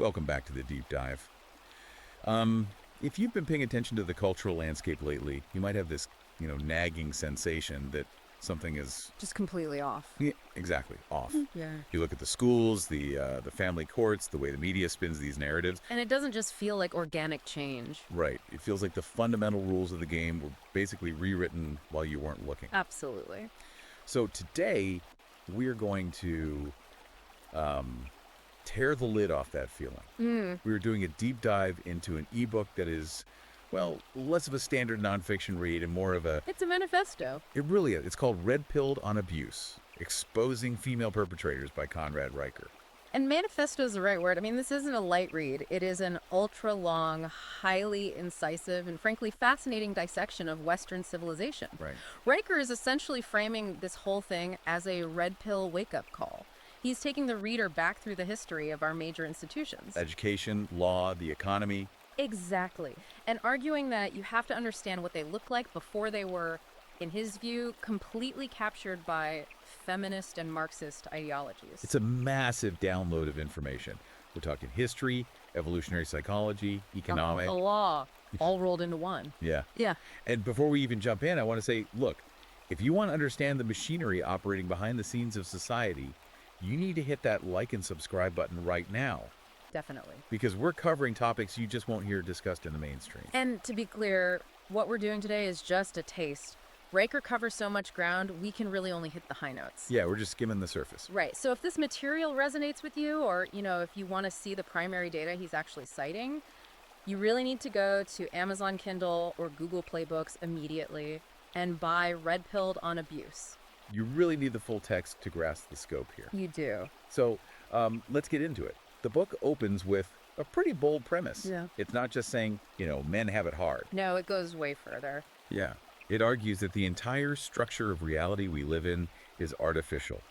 Welcome back to the deep dive. If you've been paying attention to the cultural landscape lately, you might have this, nagging sensation that something is Just completely off. yeah, exactly off. Yeah. You look at the schools, the family courts, the way the media spins these narratives. And it doesn't just feel like organic change. Right. It feels like the fundamental rules of the game were basically rewritten while you weren't looking. Absolutely. So today, we're going to tear the lid off that feeling. We're doing a deep dive into an ebook that is, well, less of a standard nonfiction read and more of a... It's a manifesto. It really is. It's called Red Pilled on Abuse, Exposing Female Perpetrators by Conrad Riker. And manifesto is the right word. I mean, this isn't a light read. It is an ultra-long, highly incisive, and frankly fascinating dissection of Western civilization. Right. Riker is essentially framing this whole thing as a red pill wake-up call. He's taking the reader back through the history of our major institutions. Education, law, the economy. Exactly. And arguing that you have to understand what they look like before they were, in his view, completely captured by feminist and Marxist ideologies. It's a massive download of information. We're talking history, evolutionary psychology, economic. The law, all rolled into one. Yeah. Yeah. And before we even jump in, I want to say, look, if you want to understand the machinery operating behind the scenes of society, you need to hit that like and subscribe button right now, Definitely. because we're covering topics you just won't hear discussed in the mainstream. And to be clear, what we're doing today is just a taste. Riker covers so much ground, we can really only hit the high notes. Yeah, we're just skimming the surface. Right. So if this material resonates with you, or, if you want to see the primary data he's actually citing, you really need to go to Amazon Kindle or Google Play Books immediately and buy Red Pilled on Abuse. You really need the full text to grasp the scope here. You do. So let's get into it. The book opens with a pretty bold premise. Yeah. It's not just saying, men have it hard. No, it goes way further. Yeah. It argues that the entire structure of reality we live in is artificial.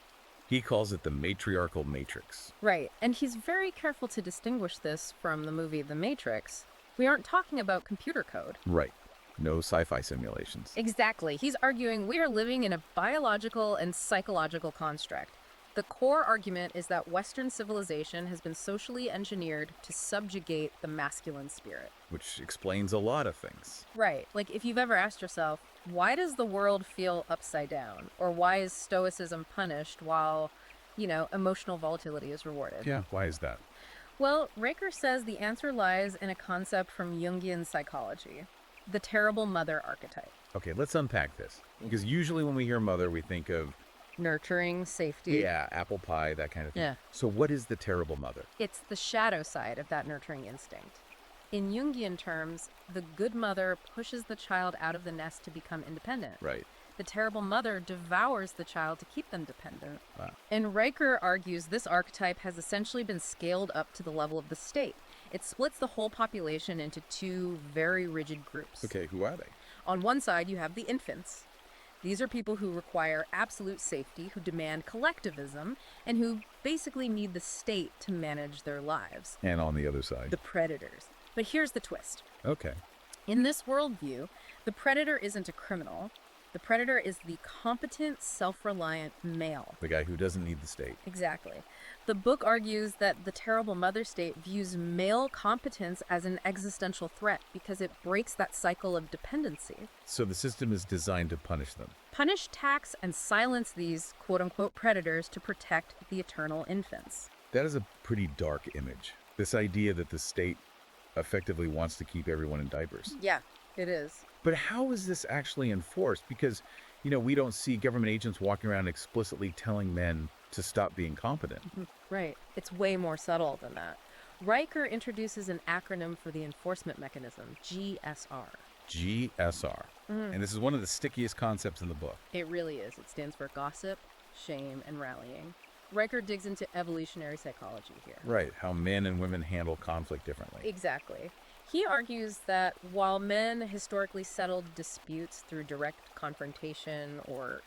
He calls it the matriarchal matrix. Right. And he's very careful to distinguish this from the movie The Matrix. We aren't talking about computer code. Right. No sci-fi simulations. Exactly. He's arguing we are living in a biological and psychological construct. The core argument is that Western civilization has been socially engineered to subjugate the masculine spirit. Which explains a lot of things. Right. Like if you've ever asked yourself, why does the world feel upside down? Or why is stoicism punished while, emotional volatility is rewarded? Yeah, why is that? Well, Riker says the answer lies in a concept from Jungian psychology, the terrible mother archetype. Okay, let's unpack this. Because usually when we hear mother, we think of, Nurturing, safety. yeah, apple pie, that kind of thing. Yeah. So what is the terrible mother? It's the shadow side of that nurturing instinct. In Jungian terms, the good mother pushes the child out of the nest to become independent. Right. The terrible mother devours the child to keep them dependent. Wow. And Riker argues this archetype has essentially been scaled up to the level of the state. It splits the whole population into two very rigid groups. Okay, who are they? On one side, you have the infants. These are people who require absolute safety, who demand collectivism, and who basically need the state to manage their lives. And on the other side? The predators. But here's the twist. Okay. In this worldview, the predator isn't a criminal. The predator is the competent, self-reliant male. The guy who doesn't need the state. Exactly. The book argues that the terrible mother state views male competence as an existential threat because it breaks that cycle of dependency. So the system is designed to punish them. Punish, tax, and silence these quote-unquote predators to protect the eternal infants. That is a pretty dark image. This idea that the state effectively wants to keep everyone in diapers. Yeah, it is. But how is this actually enforced? Because, we don't see government agents walking around explicitly telling men to stop being competent. Right. It's way more subtle than that. Riker introduces an acronym for the enforcement mechanism, GSR. GSR. And this is one of the stickiest concepts in the book. It really is. It stands for gossip, shame, and rallying. Riker digs into evolutionary psychology here. Right, how men and women handle conflict differently. Exactly. He argues that while men historically settled disputes through direct confrontation or,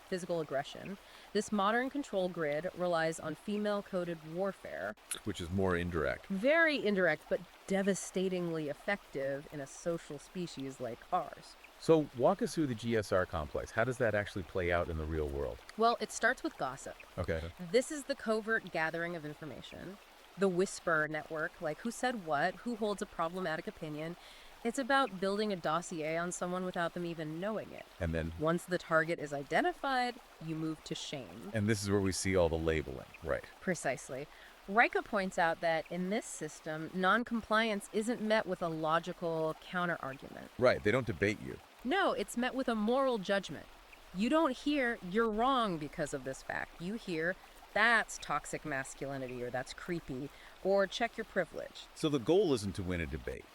physical aggression, this modern control grid relies on female-coded warfare. Which is more indirect. Very indirect, but devastatingly effective in a social species like ours. So walk us through the GSR complex. How does that actually play out in the real world? Well, it starts with gossip. Okay. This is the covert gathering of information. the whisper network, like who said what, who holds a problematic opinion. It's about building a dossier on someone without them even knowing it. And then, Once the target is identified, you move to shame. and this is where we see all the labeling, right? Precisely. Riker points out that in this system, noncompliance isn't met with a logical counterargument. Right, they don't debate you. No, it's met with a moral judgment. You don't hear, you're wrong because of this fact. You hear, that's toxic masculinity, or that's creepy, or check your privilege. So the goal isn't to win a debate.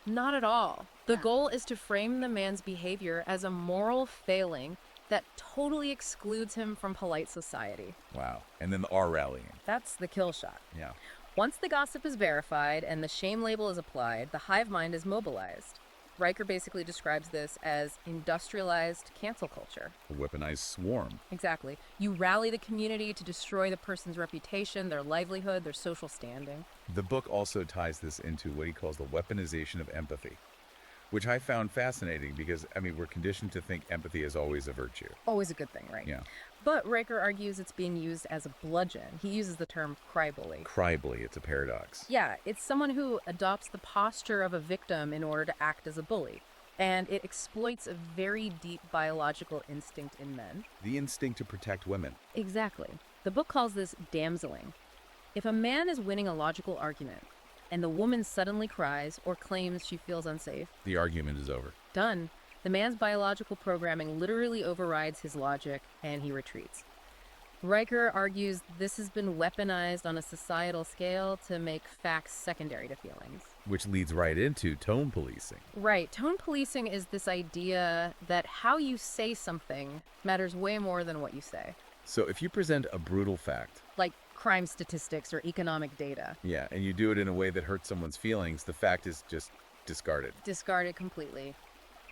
Not at all. The goal is to frame the man's behavior as a moral failing that totally excludes him from polite society. Wow. And then the R rallying. That's the kill shot. Yeah. Once the gossip is verified and the shame label is applied, the hive mind is mobilized. Riker basically describes this as industrialized cancel culture. A weaponized swarm. Exactly. You rally the community to destroy the person's reputation, their livelihood, their social standing. The book also ties this into what he calls the weaponization of empathy, which I found fascinating because, we're conditioned to think empathy is always a virtue. Always a good thing, right? Yeah. But Riker argues it's being used as a bludgeon. He uses the term crybully. Crybully, it's a paradox. Yeah, it's someone who adopts the posture of a victim in order to act as a bully. And it exploits a very deep biological instinct in men. The instinct to protect women. Exactly. The book calls this damseling. If a man is winning a logical argument, and the woman suddenly cries or claims she feels unsafe, The argument is over. done. The man's biological programming literally overrides his logic, and he retreats. Riker argues this has been weaponized on a societal scale to make facts secondary to feelings. Which leads right into tone policing. Right. Tone policing is this idea that how you say something matters way more than what you say. So if you present a brutal fact, Like crime statistics or economic data. yeah, and you do it in a way that hurts someone's feelings, the fact is just discarded. Discarded completely.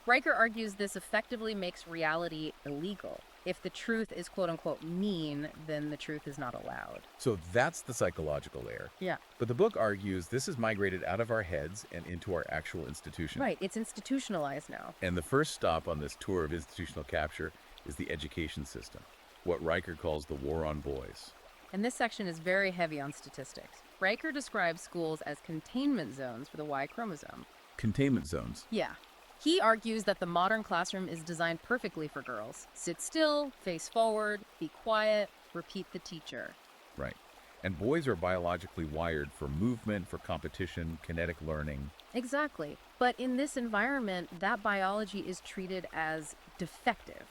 Riker argues this effectively makes reality illegal. If the truth is quote-unquote mean, then the truth is not allowed. So that's the psychological layer. Yeah. But the book argues this has migrated out of our heads and into our actual institution. Right, it's institutionalized now. And the first stop on this tour of institutional capture is the education system, what Riker calls the war on boys. And this section is very heavy on statistics. Riker describes schools as containment zones for the Y chromosome. Containment zones. Yeah. He argues that the modern classroom is designed perfectly for girls. Sit still, face forward, be quiet, repeat the teacher. Right. And boys are biologically wired for movement, for competition, kinetic learning. Exactly. But in this environment, that biology is treated as defective.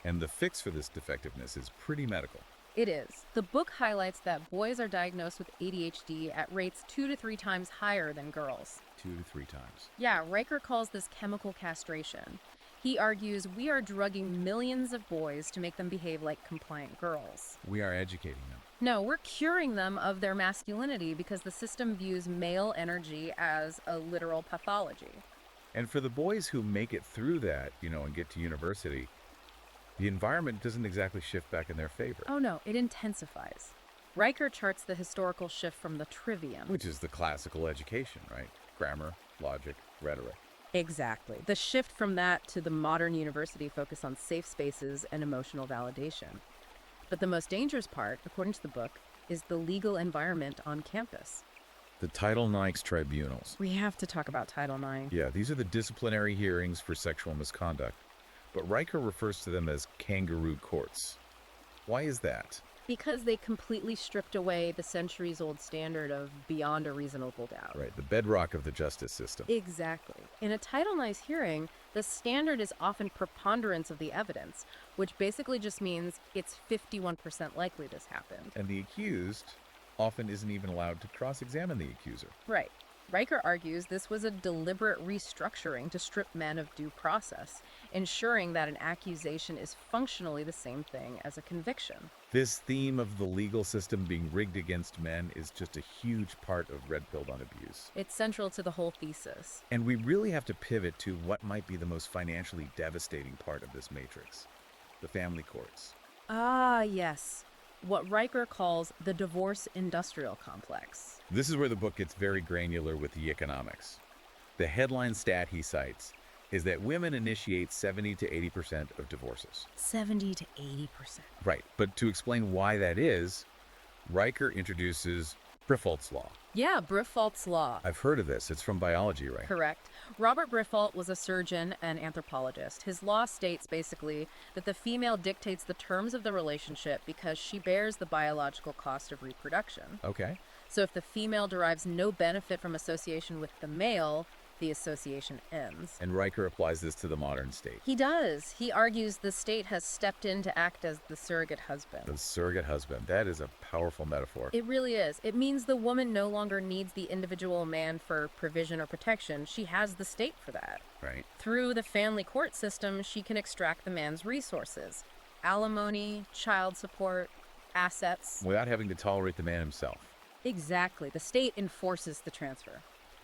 And the fix for this defectiveness is pretty medical. It is. The book highlights that boys are diagnosed with ADHD at rates 2 to 3 times higher than girls. 2 to 3 times. Yeah, Riker calls this chemical castration. He argues we are drugging millions of boys to make them behave like compliant girls. We are educating them. No, we're curing them of their masculinity because the system views male energy as a literal pathology. And for the boys who make it through that, and get to university, the environment doesn't exactly shift back in their favor. Oh no, it intensifies. Riker charts the historical shift from the trivium. Which is the classical education, right? Grammar, logic, rhetoric. Exactly. The shift from that to the modern university focus on safe spaces and emotional validation. But the most dangerous part, according to the book, is the legal environment on campus. The Title IX tribunals. We have to talk about Title IX. Yeah, these are the disciplinary hearings for sexual misconduct. But Riker refers to them as kangaroo courts. Why is that? Because they completely stripped away the centuries-old standard of beyond a reasonable doubt. Right, the bedrock of the justice system. Exactly. In a Title IX hearing, the standard is often preponderance of the evidence, which basically just means it's 51% likely this happened. And the accused often isn't even allowed to cross-examine the accuser. Right. Riker argues this was a deliberate restructuring to strip men of due process, ensuring that an accusation is functionally the same thing as a conviction. This theme of the legal system being rigged against men is just a huge part of Red Pilled on Abuse. It's central to the whole thesis. And we really have to pivot to what might be the most financially devastating part of this matrix, the family courts. Ah, yes. What Riker calls the divorce industrial complex. This is where the book gets very granular with the economics. The headline stat he cites is that women initiate 70 to 80% of divorces. 70 to 80%. Right, but to explain why that is, Riker introduces Briffault's law. Yeah, Briffault's law. I've heard of this. It's from biology, right? Correct. Robert Briffault was a surgeon and anthropologist. His law states basically that the female dictates the terms of the relationship because she bears the biological cost of reproduction. Okay. So if the female derives no benefit from association with the male, the association ends. And Riker applies this to the modern state. He does. He argues the state has stepped in to act as the surrogate husband. The surrogate husband. That is a powerful metaphor. It really is. It means the woman no longer needs the individual man for provision or protection. She has the state for that. Right. Through the family court system, she can extract the man's resources: alimony, child support, assets. Without having to tolerate the man himself. Exactly. The state enforces the transfer.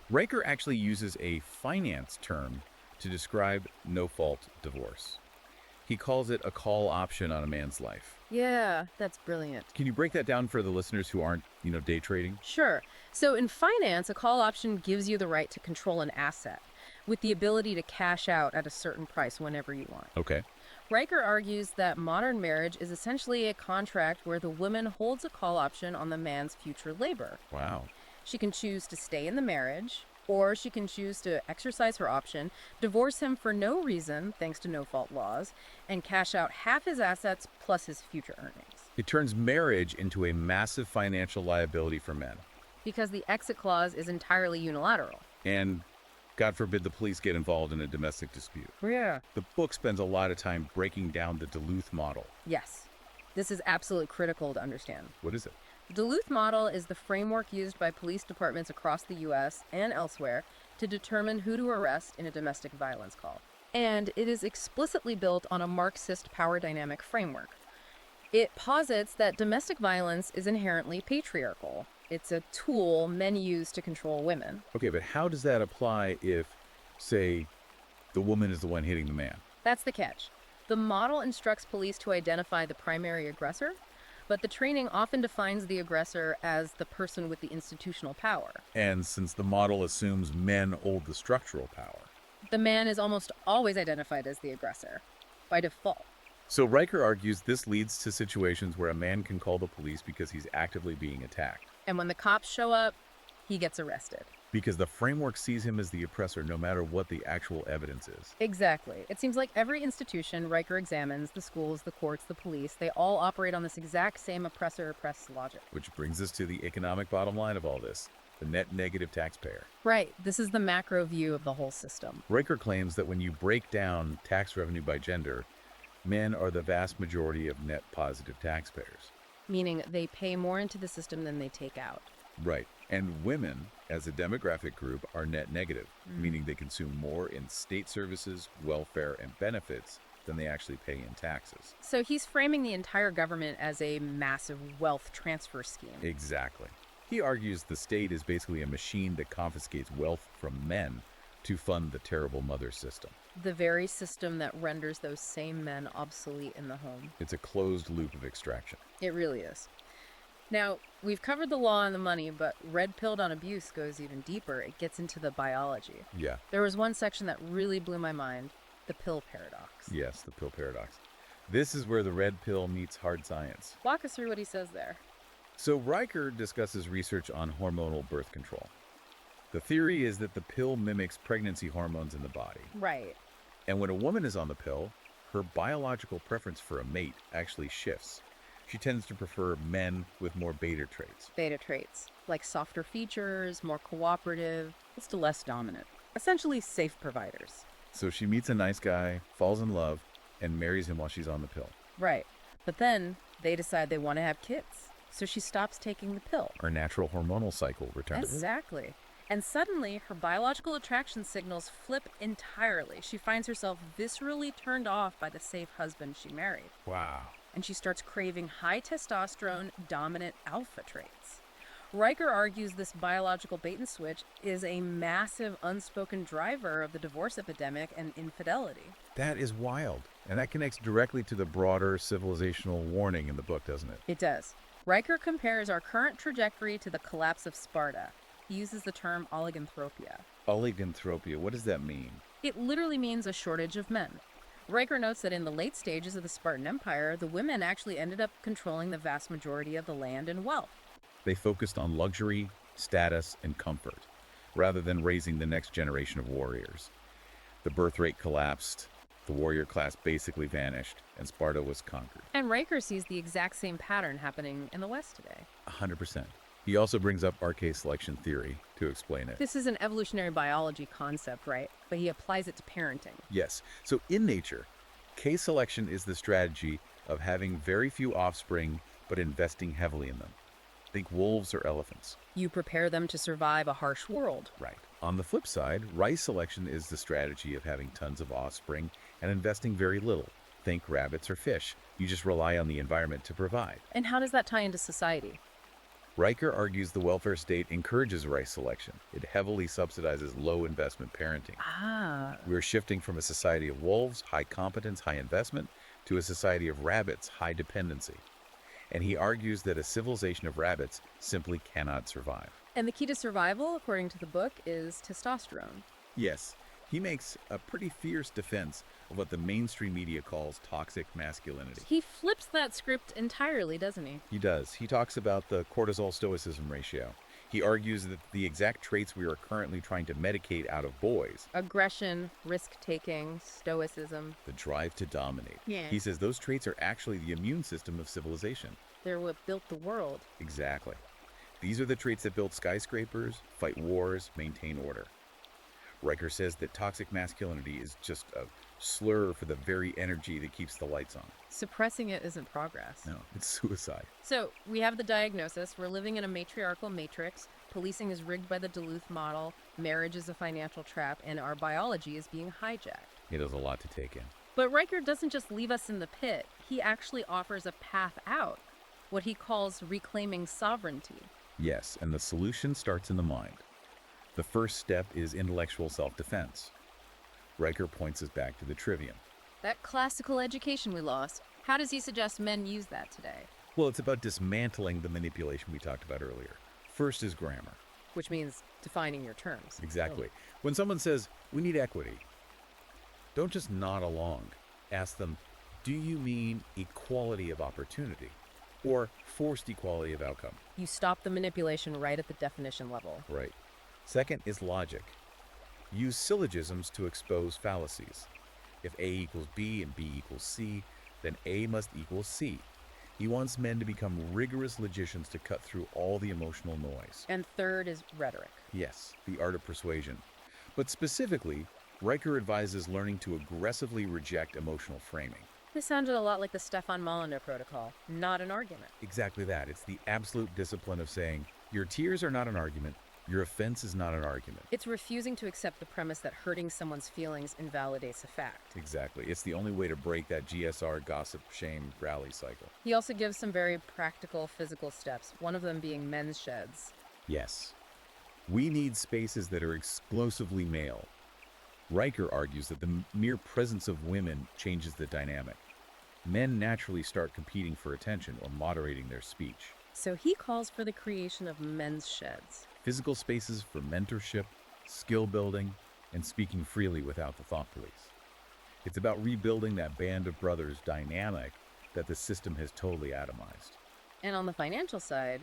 Riker actually uses a finance term to describe no-fault divorce. He calls it a call option on a man's life. Yeah, that's brilliant. Can you break that down for the listeners who aren't, day trading? Sure. So in finance, a call option gives you the right to control an asset with the ability to cash out at a certain price whenever you want. Okay. Riker argues that modern marriage is essentially a contract where the woman holds a call option on the man's future labor. Wow. She can choose to stay in the marriage, or she can choose to exercise her option, divorce him for no reason, thanks to no-fault laws, and cash out half his assets plus his future earnings. It turns marriage into a massive financial liability for men. Because the exit clause is entirely unilateral. And God forbid the police get involved in a domestic dispute. Yeah. The book spends a lot of time breaking down the Duluth model. Yes. This is absolutely critical to understand. What is it? The Duluth model is the framework used by police departments across the U.S. and elsewhere to determine who to arrest in a domestic violence call. And it is explicitly built on a Marxist power dynamic framework. It posits that domestic violence is inherently patriarchal. It's a tool men use to control women. Okay, but how does that apply if, say, the woman is the one hitting the man? That's the catch. The model instructs police to identify the primary aggressor, but the training often defines the aggressor as the person with the institutional power. And since the model assumes men hold the structural power. The man is almost always identified as the aggressor, by default. So Riker argues this leads to situations where a man can call the police because he's actively being attacked. And when the cops show up, he gets arrested. Because the framework sees him as the oppressor no matter what the actual evidence is. Exactly. It seems like every institution Riker examines, the schools, the courts, the police, they all operate on this exact same oppressor-oppressed logic. Which brings us to the economic bottom line of all this, the net negative taxpayer. Right. This is the macro view of the whole system. Riker claims that when you break down tax revenue by gender, men are the vast majority of net positive taxpayers. Meaning they pay more into the system than they take out. Right. And women, as a demographic group, are net negative, meaning they consume more in state services, welfare, and benefits than they actually pay in taxes. So he's framing the entire government as a massive wealth transfer scheme. Exactly. He argues the state is basically a machine that confiscates wealth from men to fund the terrible mother system. The very system that renders those same men obsolete in the home. It's a closed loop of extraction. It really is. Now, we've covered the law and the money, but red-pilled on abuse goes even deeper. It gets into the biology. Yeah. There was one section that really blew my mind, the pill paradox. Yes, the pill paradox. This is where the red pill meets hard science. Walk us through what he says there. So Riker discusses research on hormonal birth control. The theory is that the pill mimics pregnancy hormones in the body. Right. And when a woman is on the pill, her biological preference for a mate actually shifts. She tends to prefer men with more beta traits. Beta traits, like softer features, more cooperative, just less dominant. Essentially safe providers. So she meets a nice guy, falls in love, and marries him while she's on the pill. Right. But then they decide they want to have kids. So she stops taking the pill. Her natural hormonal cycle returns. Exactly. And suddenly, her biological attraction signals flip entirely. She finds herself viscerally turned off by the safe husband she married. Wow. And she starts craving high testosterone, dominant alpha traits. Riker argues this biological bait and switch is a massive unspoken driver of the divorce epidemic and infidelity. That is wild. And that connects directly to the broader civilizational warning in the book, doesn't it? It does. Riker compares our current trajectory to the collapse of Sparta. He uses the term oliganthropia. Oliganthropia, what does that mean? It literally means a shortage of men. Riker notes that in the late stages of the Spartan Empire, the women actually ended up controlling the vast majority of the land and wealth. They focused on luxury, status, and comfort, rather than raising the next generation of warriors. The birth rate collapsed, the warrior class basically vanished, and Sparta was conquered. And Riker sees the exact same pattern happening in the West today. 100%. He also brings up arcade selection theory to explain it. This is an evolutionary biology concept, right? But he applies it to parenting. Yes. So in nature, case selection is the strategy of having very few offspring but investing heavily in them. Think wolves or elephants. You prepare them to survive a harsh world. Right. On the flip side, rice selection is the strategy of having tons of offspring and investing very little. Think rabbits or fish. You just rely on the environment to provide. And how does that tie into society? Riker argues the welfare state encourages rice selection. It heavily subsidizes low investment parenting. We're shifting from a society of wolves, high competence, high investment, to a society of rabbits, high dependency. And he argues that a civilization of rabbits simply cannot survive. And the key to survival, according to the book, is testosterone. Yes, he makes a pretty fierce defense of what the mainstream media calls toxic masculinity. He flips that script entirely, doesn't he? He does. He talks about the cortisol-stoicism ratio. He argues that the exact traits we are currently trying to medicate out of boys, Aggression, risk-taking, stoicism, the drive to dominate. Yeah. He says those traits are actually the immune system of civilization. they're what built the world. Exactly. These are the traits that build skyscrapers, fight wars, maintain order. Riker says that toxic masculinity is just a slur for the very energy that keeps the lights on. Suppressing it isn't progress. No, it's suicide. So, we have the diagnosis. We're living in a matriarchal matrix. Policing is rigged by the Duluth model. Marriage is a financial trap. And our biology is being hijacked. It is a lot to take in. But Riker doesn't just leave us in the pit. He actually offers a path out, what he calls reclaiming sovereignty. Yes, and the solution starts in the mind. The first step is intellectual self-defense. Riker points us back to the trivium. That classical education we lost, how does he suggest men use that today? Well, it's about dismantling the manipulation we talked about earlier. First is grammar. Which means defining your terms. Exactly. When someone says, we need equity, don't just nod along. Ask them, do you mean equality of opportunity or forced equality of outcome? You stop the manipulation right at the definition level. Right. Second is logic. Use syllogisms to expose fallacies. If A equals B and B equals C, then A must equal C. He wants men to become rigorous logicians to cut through all the emotional noise. And third is rhetoric. Yes, the art of persuasion. But specifically, Riker advises learning to aggressively reject emotional framing. This sounded a lot like the Stefan Molyneux protocol, not an argument. Exactly that. It's the absolute discipline of saying, your tears are not an argument, your offense is not an argument. It's refusing to accept the premise that hurting someone's feelings invalidates a fact. Exactly. It's the only way to break that GSR gossip, shame, rally cycle. He also gives some very practical physical steps, one of them being men's sheds. Yes. We need spaces that are explosively male. Riker argues that the mere presence of women changes the dynamic. Men naturally start competing for attention or moderating their speech. So he calls for the creation of men's sheds. Physical spaces for mentorship, skill building, and speaking freely without the thought police. It's about rebuilding that band of brothers dynamic that the system has totally atomized. And on the financial side,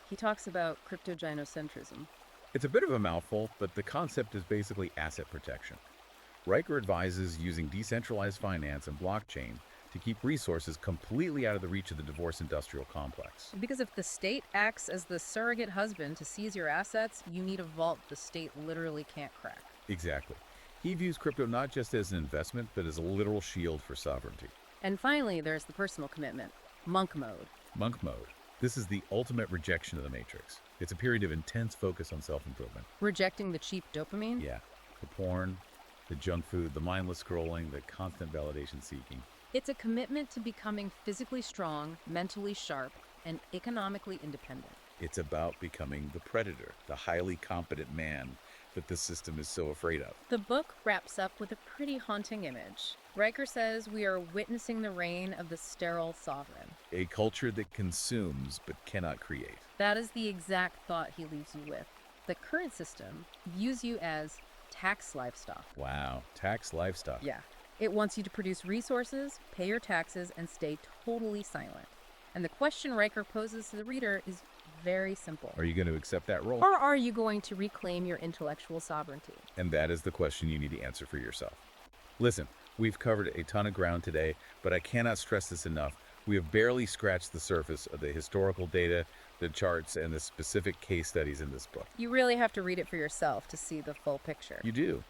he talks about crypto-gynocentrism. It's a bit of a mouthful, but the concept is basically asset protection. Riker advises using decentralized finance and blockchain to keep resources completely out of the reach of the divorce industrial complex. Because if the state acts as the surrogate husband to seize your assets, you need a vault the state literally can't crack. Exactly. He views crypto not just as an investment, but as a literal shield for sovereignty. And finally, there's the personal commitment, monk mode. Monk mode. This is the ultimate rejection of the matrix. It's a period of intense focus on self-improvement. Rejecting the cheap dopamine? Yeah. The porn, the junk food, the mindless scrolling, the constant validation seeking. It's a commitment to becoming physically strong, mentally sharp, and economically independent. It's about becoming the predator, the highly competent man that the system is so afraid of. The book wraps up with a pretty haunting image. Riker says we are witnessing the reign of the sterile sovereign. A culture that consumes but cannot create. That is the exact thought he leaves you with. The current system views you as tax livestock. Wow, tax livestock. Yeah. It wants you to produce resources, pay your taxes, and stay totally silent. And the question Riker poses to the reader is Very simple. Are you going to accept that role? Or are you going to reclaim your intellectual sovereignty? And that is the question you need to answer for yourself. Listen, we've covered a ton of ground today, but I cannot stress this enough. We have barely scratched the surface of the historical data, the charts, and the specific case studies in this book. You really have to read it for yourself to see the full picture. You do.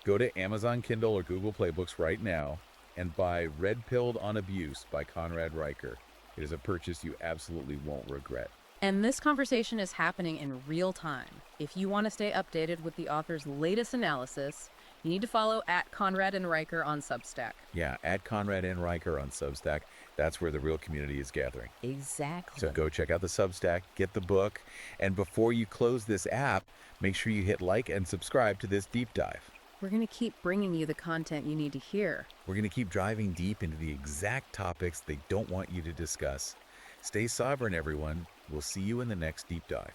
Go to Amazon Kindle or Google Play Books right now and buy Red Pilled on Abuse by Conrad Riker. It is a purchase you absolutely won't regret. And this conversation is happening in real time. If you want to stay updated with the author's latest analysis, you need to follow at Conrad and Riker on Substack. Yeah, at Conrad and Riker on Substack. That's where the real community is gathering. Exactly. So go check out the Substack, get the book, and before you close this app, make sure you hit like and subscribe to this deep dive. We're going to keep bringing you the content you need to hear. We're going to keep driving deep into the exact topics they don't want you to discuss. Stay sovereign, everyone. We'll see you in the next deep dive.